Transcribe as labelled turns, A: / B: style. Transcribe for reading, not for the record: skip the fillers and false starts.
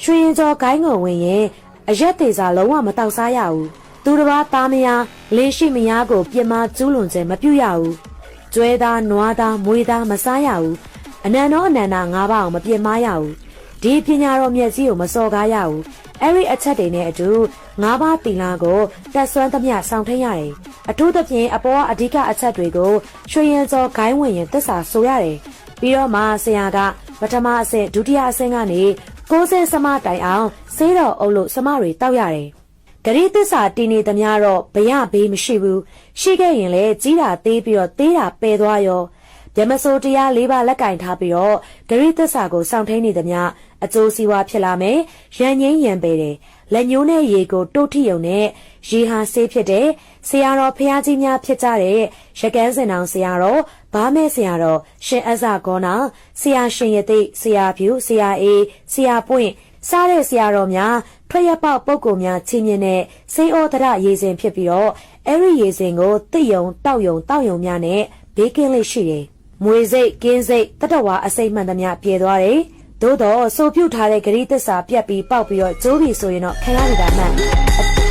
A: ရွှေရင်ကျော်ဂိုင်းငုံဝင်ရင်အရက်သေးစာလုံးဝမတောက်စားရဘူးသူတစ်ပါးသားမယားလေးရှိမယားကိုပြစ်မှားကျူးလွန်ခြင်းမပြုရဘူးကျွဲသားနွားသားမွေးသားမစားရဘူးအနန္တောအနန္တငါးပါးအောင်မပြစ်မှားရဘူးဒီပညာတော်မျက်စိကိုမစော်ကားရဘူးအဲ့ဒီအချက်တွေနဲ့အတူငါးပါးသီလကိုတက်ဆွမ်းသမျှဆောင်ထိန်ရတယ်အထူးသဖြင့်အပေါ်အဓိကအချက်တွေကိုရွှေရင်ကျော်ဂိုင်းဝင်ရင်သစ္စာဆိုရတယ်ပြီးတော့မှဆရာကပထမအဆင့်ဒုတိယအဆင့်ကနေ60စမတိုင်အောင်ဆေးတော်အုပ်လို့စမတွေတောက်ရတယ်ဂရိသစ္စာတည်နေသမျှတော့ဘရဘေးမရှိဘူးရှိခဲ့ရင်လည်းကြီးတာသေးပြီးတော့သေးတာပယ်သွားရောဗြဟ္မစိုးတရား၄ပါးလက်ကင်ထားပြီးတော့ဂရိသစ္စာကိုစောင့်ထိန်နေသမျှအကျိုးစီးပွားဖြစ်လာမယ်ရန်ငိမ့်ရန်ပေတယ်လက်ညှိုးနဲ့ရေကိုတိုးထိယုံနဲ့ရေဟာဆေးဖြစ်တယ်ဆရာတော်ဖះကြီးများဖြစ်ကြတဲ့ရကန်းစင်အောင်ဆရာတော်ဘာမဲဆရာတော်ရှင်အဇဂေါနာဆရာရှင်ရသိဆရာဖြူဆရာအေးဆရာပွင့်စားတဲ့ဆရာတော်များထွက်ရပေါက်ပုဂ္ဂိုလ်များချင်းမြင့်တဲ့စိတ်ဩဒရရေစင်ဖြစ်ပြီးတော့အဲ့ဒီရေစင်ကိုသိယုံတောက်ယုံများနဲ့ဘေးကင်းလေးရှိတယ်မွေစိတ်ကင်းစိတ်တတဝါအစိမ့်မှန်သမျှပြေသွားတယ်သို့တော့ဆိုပြုတ်ထားတဲ့ဂရိသစ္စာပြက်ပြီးပေါက်ပြီးတော့ကျိုးပြီဆိုရင်တော့ခံရနေတာမှန်